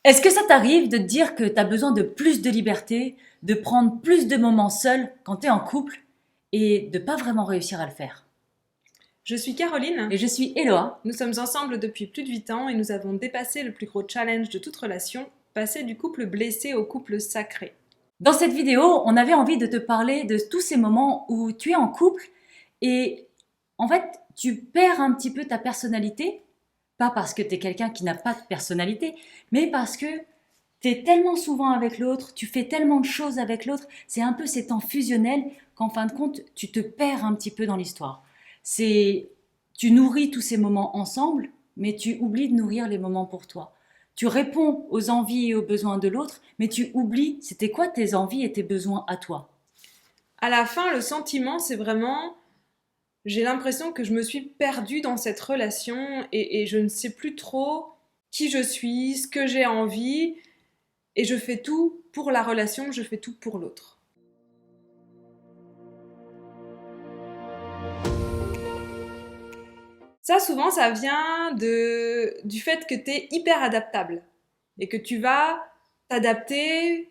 Est-ce que ça t'arrive de te dire que tu as besoin de plus de liberté, de prendre plus de moments seul quand tu es en couple et de pas vraiment réussir à le faire? Je suis Caroline, Et je suis Eloa. nous sommes ensemble depuis plus de 8 ans et nous avons dépassé le plus gros challenge de toute relation, passer du couple blessé au couple sacré. Dans cette vidéo, on avait envie de te parler de tous ces moments où tu es en couple et en fait, tu perds un petit peu ta personnalité, pas parce que tu es quelqu'un qui n'a pas de personnalité, mais parce que tu es tellement souvent avec l'autre, tu fais tellement de choses avec l'autre, c'est un peu ces temps fusionnels qu'en fin de compte, tu te perds un petit peu dans l'histoire. C'est, tu nourris tous ces moments ensemble, mais tu oublies de nourrir les moments pour toi. Tu réponds aux envies et aux besoins de l'autre, mais tu oublies c'était quoi tes envies et tes besoins à toi. À la fin, le sentiment, c'est vraiment, j'ai l'impression que je me suis perdue dans cette relation et je ne sais plus trop qui je suis, ce que j'ai envie, et je fais tout pour la relation, je fais tout pour l'autre. Ça, souvent, ça vient du fait que tu es hyper adaptable et que tu vas t'adapter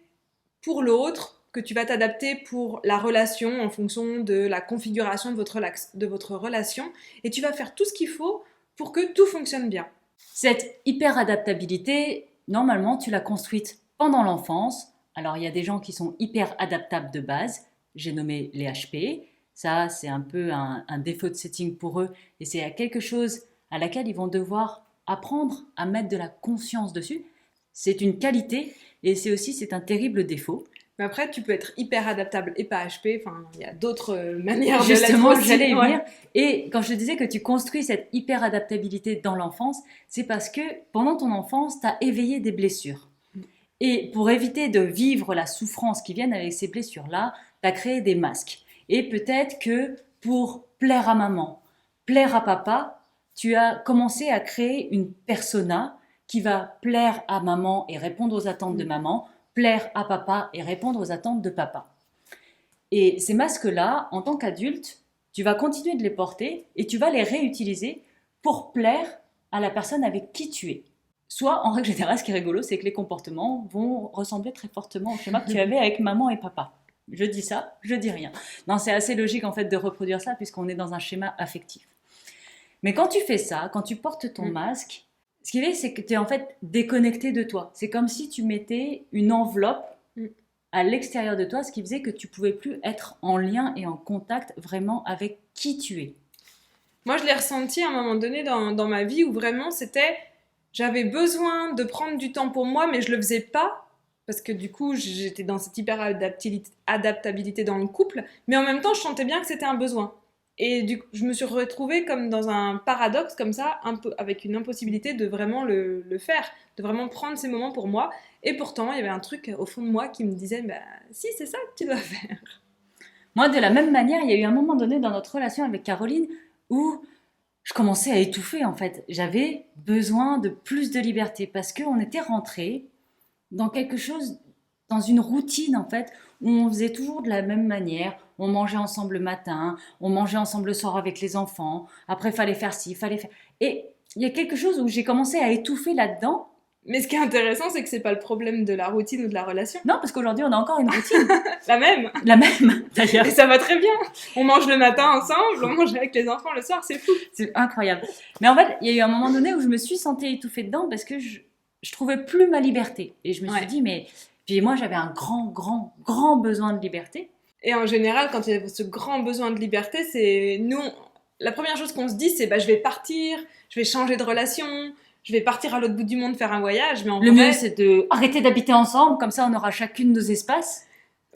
pour l'autre, que tu vas t'adapter pour la relation en fonction de la configuration de votre relation et tu vas faire tout ce qu'il faut pour que tout fonctionne bien. Cette hyper-adaptabilité, normalement, tu l'as construite pendant l'enfance. Alors, il y a des gens qui sont hyper adaptables de base. J'ai nommé les HP. Ça, c'est un peu un défaut de setting pour eux. Et c'est quelque chose à laquelle ils vont devoir apprendre à mettre de la conscience dessus. C'est une qualité et c'est un terrible défaut. Mais après, tu peux être hyper adaptable et pas HP. Enfin, il y a d'autres manières de l'être Justement, aussi. j'allais y Ouais. venir. Et quand je te disais que tu construis cette hyper-adaptabilité dans l'enfance, c'est parce que pendant ton enfance, tu as éveillé des blessures. Et pour éviter de vivre la souffrance qui vient avec ces blessures-là, tu as créé des masques. Et peut-être que pour plaire à maman, plaire à papa, tu as commencé à créer une persona qui va plaire à maman et répondre aux attentes de maman, plaire à papa et répondre aux attentes de papa. Et ces masques-là, en tant qu'adulte, tu vas continuer de les porter et tu vas les réutiliser pour plaire à la personne avec qui tu es. Soit, en règle générale, ce qui est rigolo, c'est que les comportements vont ressembler très fortement au schéma que tu avais avec maman et papa. Je dis ça, je dis rien. Non, c'est assez logique en fait de reproduire ça puisqu'on est dans un schéma affectif. Mais quand tu fais ça, quand tu portes ton masque, ce qui est, c'est que tu es en fait déconnecté de toi. C'est comme si tu mettais une enveloppe à l'extérieur de toi, ce qui faisait que tu pouvais plus être en lien et en contact vraiment avec qui tu es. Moi, je l'ai ressenti à un moment donné dans ma vie où vraiment c'était, j'avais besoin de prendre du temps pour moi, mais je le faisais pas parce que du coup, j'étais dans cette hyper adaptabilité dans le couple, mais en même temps, je sentais bien que c'était un besoin. Et du coup, je me suis retrouvée comme dans un paradoxe comme ça, un peu avec une impossibilité de vraiment le faire, de vraiment prendre ces moments pour moi. Et pourtant, il y avait un truc au fond de moi qui me disait, bah, si, c'est ça que tu dois faire. Moi, de la même manière, il y a eu un moment donné dans notre relation avec Caroline où je commençais à étouffer en fait. J'avais besoin de plus de liberté parce qu'on était rentrés dans quelque chose, dans une routine en fait, où on faisait toujours de la même manière. On mangeait ensemble le matin, on mangeait ensemble le soir avec les enfants. Après, il fallait faire ci, il fallait faire. Et il y a quelque chose où j'ai commencé à étouffer là-dedans. Mais ce qui est intéressant, c'est que c'est pas le problème de la routine ou de la relation. Non, parce qu'aujourd'hui, on a encore une routine. La même. La même, d'ailleurs. Et ça va très bien. On mange le matin ensemble, on mange avec les enfants le soir, c'est fou. C'est incroyable. Mais en fait, il y a eu un moment donné où je me suis sentie étouffée dedans parce que je trouvais plus ma liberté. Et je me suis dit, mais. Puis moi, j'avais un grand besoin de liberté. Et en général, quand il y a ce grand besoin de liberté, c'est nous. La première chose qu'on se dit, c'est bah, je vais partir, je vais changer de relation, je vais partir à l'autre bout du monde faire un voyage. Mais en Le vrai, mieux, c'est de arrêter d'habiter ensemble, comme ça, on aura chacune nos espaces.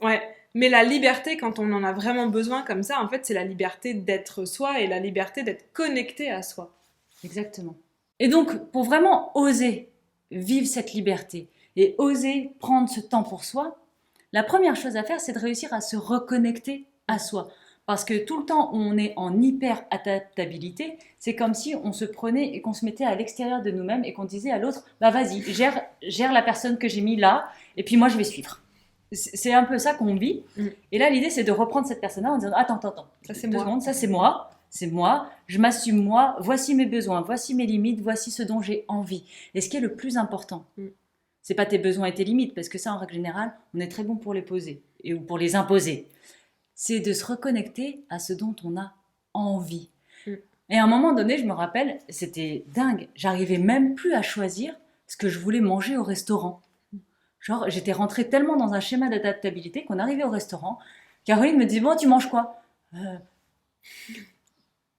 Ouais. Mais la liberté, quand on en a vraiment besoin comme ça, en fait, c'est la liberté d'être soi et la liberté d'être connecté à soi. Exactement. Et donc, pour vraiment oser vivre cette liberté et oser prendre ce temps pour soi, la première chose à faire, c'est de réussir à se reconnecter à soi. Parce que tout le temps où on est en hyper-adaptabilité, c'est comme si on se prenait et qu'on se mettait à l'extérieur de nous-mêmes et qu'on disait à l'autre, bah vas-y, gère la personne que j'ai mis là, et puis moi je vais suivre. C'est un peu ça qu'on vit. Et là, l'idée, c'est de reprendre cette personne-là en disant, attends, Ça, c'est 2 moi. secondes, ça c'est moi, je m'assume moi, voici mes besoins, voici mes limites, voici ce dont j'ai envie. Et ce qui est le plus important, C'est pas tes besoins et tes limites, parce que ça, en règle générale, on est très bon pour les poser ou pour les imposer. C'est de se reconnecter à ce dont on a envie. Et à un moment donné, je me rappelle, c'était dingue. J'arrivais même plus à choisir ce que je voulais manger au restaurant. Genre, j'étais rentrée tellement dans un schéma d'adaptabilité qu'on arrivait au restaurant. Caroline me dit, bon, tu manges quoi?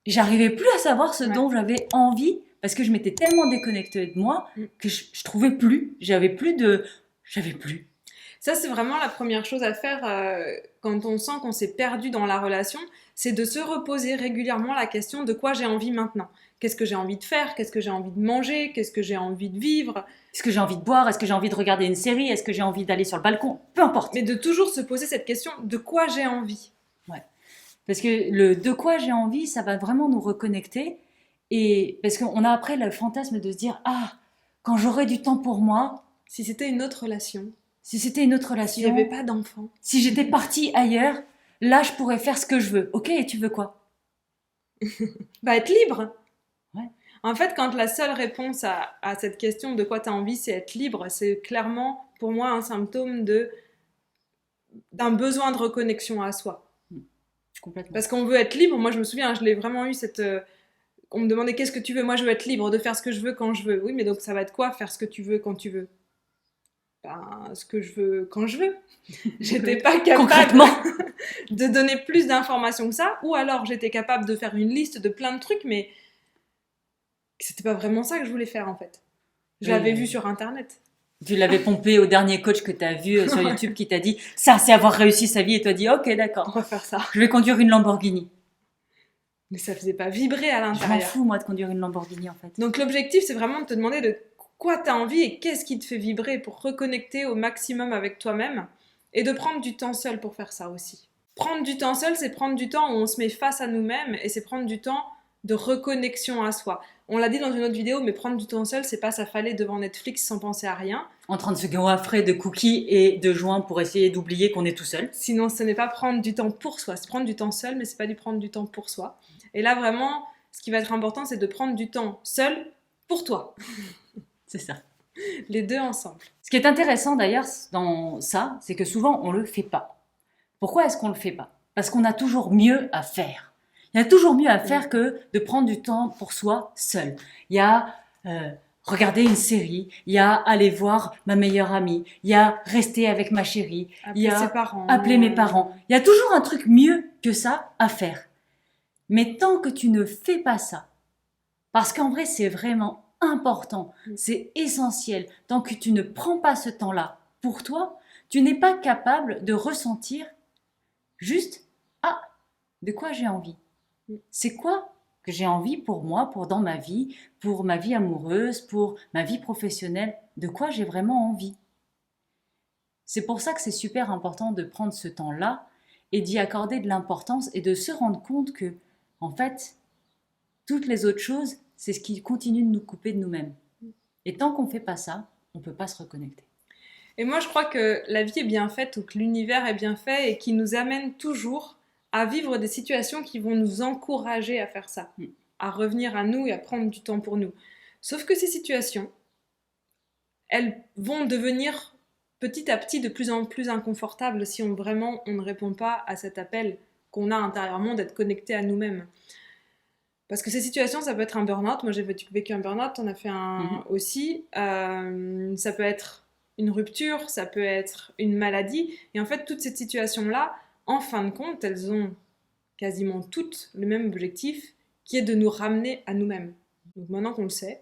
J'arrivais plus à savoir ce dont j'avais envie parce que je m'étais tellement déconnectée de moi que je trouvais plus. J'avais plus. Ça, c'est vraiment la première chose à faire quand on sent qu'on s'est perdu dans la relation, c'est de se reposer régulièrement la question de quoi j'ai envie maintenant. Qu'est-ce que j'ai envie de faire? Qu'est-ce que j'ai envie de manger? Qu'est-ce que j'ai envie de vivre? Est-ce que j'ai envie de boire? Est-ce que j'ai envie de regarder une série? Est-ce que j'ai envie d'aller sur le balcon? Peu importe. Mais de toujours se poser cette question de quoi j'ai envie. Ouais. Parce que le de quoi j'ai envie, ça va vraiment nous reconnecter. Et parce qu'on a après le fantasme de se dire, ah, quand j'aurai du temps pour moi. Si c'était une autre relation. Si c'était une autre relation. S'il n'y avait pas d'enfant. Si j'étais partie ailleurs, là, je pourrais faire ce que je veux. Ok, et tu veux quoi? Bah, être libre. Ouais. En fait, quand la seule réponse à cette question de quoi tu as envie, c'est être libre, c'est clairement, pour moi, un symptôme d'un besoin de reconnexion à soi. Complètement. Parce qu'on veut être libre. Moi, je me souviens, je l'ai vraiment eu cette... on me demandait qu'est-ce que tu veux. Moi, je veux être libre de faire ce que je veux quand je veux. Oui, mais donc ça va être quoi, faire ce que tu veux quand tu veux? Ben, ce que je veux quand je veux. J'étais pas capable de donner plus d'informations que ça, ou alors j'étais capable de faire une liste de plein de trucs, mais c'était pas vraiment ça que je voulais faire en fait. Je l'avais vu sur internet. Tu l'avais pompé au dernier coach que tu as vu sur YouTube qui t'a dit ça c'est avoir réussi sa vie, et toi dit ok d'accord, on va faire ça. Je vais conduire une Lamborghini. Mais ça faisait pas vibrer à l'intérieur. Je m'en fous moi de conduire une Lamborghini en fait. Donc l'objectif c'est vraiment de te demander de quoi tu as envie et qu'est-ce qui te fait vibrer pour reconnecter au maximum avec toi-même et de prendre du temps seul pour faire ça aussi. Prendre du temps seul, c'est prendre du temps où on se met face à nous-mêmes et c'est prendre du temps de reconnexion à soi. On l'a dit dans une autre vidéo, mais prendre du temps seul, c'est pas s'affaler devant Netflix sans penser à rien. En train de se goinfrer de cookies et de joints pour essayer d'oublier qu'on est tout seul. Sinon, ce n'est pas prendre du temps pour soi. C'est prendre du temps seul, mais c'est pas du prendre du temps pour soi. Et là, vraiment, ce qui va être important, c'est de prendre du temps seul pour toi. C'est ça. Les deux ensemble. Ce qui est intéressant d'ailleurs dans ça, c'est que souvent on le fait pas. Pourquoi est-ce qu'on le fait pas? Parce qu'on a toujours mieux à faire. Il y a toujours mieux à faire que de prendre du temps pour soi seul. Il y a regarder une série, il y a aller voir ma meilleure amie, il y a rester avec ma chérie, il y a ses parents. appeler mes parents. Il y a toujours un truc mieux que ça à faire. Mais tant que tu ne fais pas ça, parce qu'en vrai c'est vraiment important, c'est essentiel. Tant que tu ne prends pas ce temps-là pour toi, tu n'es pas capable de ressentir juste « Ah, de quoi j'ai envie ?» C'est quoi que j'ai envie pour moi, pour ma vie amoureuse, pour ma vie professionnelle? De quoi j'ai vraiment envie? C'est pour ça que c'est super important de prendre ce temps-là et d'y accorder de l'importance et de se rendre compte que, en fait, toutes les autres choses, c'est ce qui continue de nous couper de nous-mêmes. Et tant qu'on ne fait pas ça, on ne peut pas se reconnecter. Et moi, je crois que la vie est bien faite ou que l'univers est bien fait et qui nous amène toujours à vivre des situations qui vont nous encourager à faire ça, à revenir à nous et à prendre du temps pour nous. Sauf que ces situations, elles vont devenir petit à petit de plus en plus inconfortables si on ne répond pas à cet appel qu'on a intérieurement d'être connecté à nous-mêmes. Parce que ces situations, ça peut être un burn-out. Moi, j'ai vécu un burn-out, on a fait un aussi. Ça peut être une rupture, ça peut être une maladie. Et en fait, toutes ces situations-là, en fin de compte, elles ont quasiment toutes le même objectif, qui est de nous ramener à nous-mêmes. Donc maintenant qu'on le sait,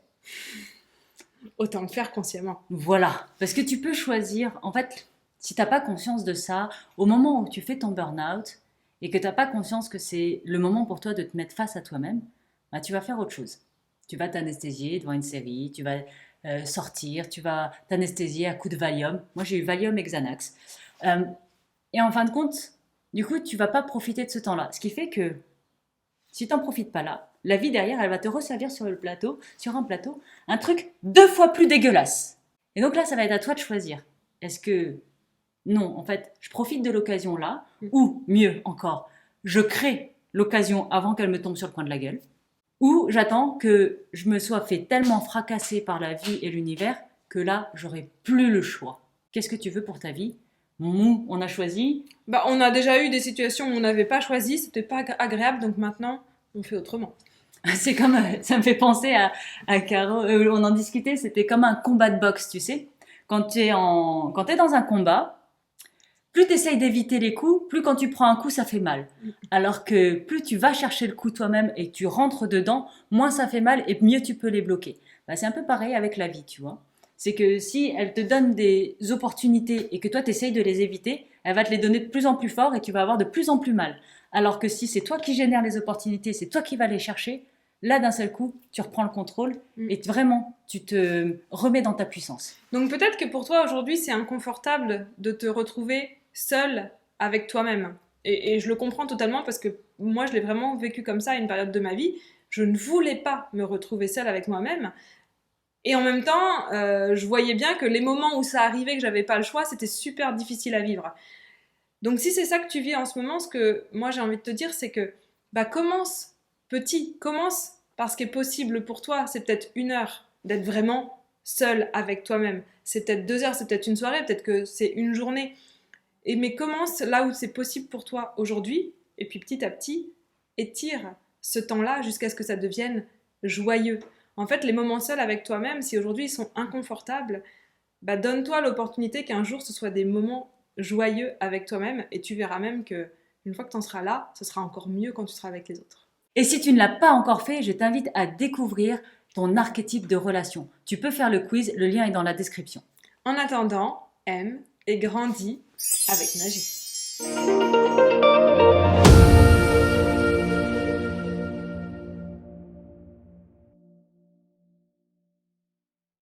autant le faire consciemment. Voilà, parce que tu peux choisir, en fait, si tu n'as pas conscience de ça, au moment où tu fais ton burn-out, et que tu n'as pas conscience que c'est le moment pour toi de te mettre face à toi-même, bah, tu vas faire autre chose. Tu vas t'anesthésier devant une série, tu vas sortir, tu vas t'anesthésier à coups de Valium. Moi, j'ai eu Valium et Xanax. Et en fin de compte, du coup, tu vas pas profiter de ce temps-là. Ce qui fait que si tu n'en profites pas là, la vie derrière, elle va te resservir sur un plateau, un truc 2 fois plus dégueulasse. Et donc là, ça va être à toi de choisir. Est-ce que non, en fait, je profite de l'occasion là, ou mieux encore, je crée l'occasion avant qu'elle me tombe sur le coin de la gueule, ou j'attends que je me sois fait tellement fracasser par la vie et l'univers que là, j'aurai plus le choix. Qu'est-ce que tu veux pour ta vie? Nous, on a choisi. Bah, on a déjà eu des situations où on n'avait pas choisi, c'était pas agréable, donc maintenant, on fait autrement. C'est comme, ça me fait penser à Caro, on en discutait, c'était comme un combat de boxe, tu sais. Quand t'es dans un combat, plus tu essayes d'éviter les coups, plus quand tu prends un coup, ça fait mal. Alors que plus tu vas chercher le coup toi-même et que tu rentres dedans, moins ça fait mal et mieux tu peux les bloquer. Bah, c'est un peu pareil avec la vie, tu vois. C'est que si elle te donne des opportunités et que toi tu essayes de les éviter, elle va te les donner de plus en plus fort et tu vas avoir de plus en plus mal. Alors que si c'est toi qui génères les opportunités, c'est toi qui vas les chercher, là d'un seul coup, tu reprends le contrôle et vraiment, tu te remets dans ta puissance. Donc peut-être que pour toi aujourd'hui, c'est inconfortable de te retrouver seule avec toi-même. Et je le comprends totalement parce que moi, je l'ai vraiment vécu comme ça à une période de ma vie. Je ne voulais pas me retrouver seule avec moi-même. Et en même temps, je voyais bien que les moments où ça arrivait, que j'avais pas le choix, c'était super difficile à vivre. Donc si c'est ça que tu vis en ce moment, ce que moi j'ai envie de te dire, c'est que bah, commence petit, commence par ce qui est possible pour toi. C'est peut-être 1 heure d'être vraiment seule avec toi-même. C'est peut-être 2 heures, c'est peut-être une soirée, peut-être que c'est une journée. Mais commence là où c'est possible pour toi aujourd'hui, et puis petit à petit, étire ce temps-là jusqu'à ce que ça devienne joyeux. En fait, les moments seuls avec toi-même, si aujourd'hui ils sont inconfortables, bah donne-toi l'opportunité qu'un jour ce soit des moments joyeux avec toi-même, et tu verras même que une fois que tu en seras là, ce sera encore mieux quand tu seras avec les autres. Et si tu ne l'as pas encore fait, je t'invite à découvrir ton archétype de relation. Tu peux faire le quiz, le lien est dans la description. En attendant, aime et grandis avec magie.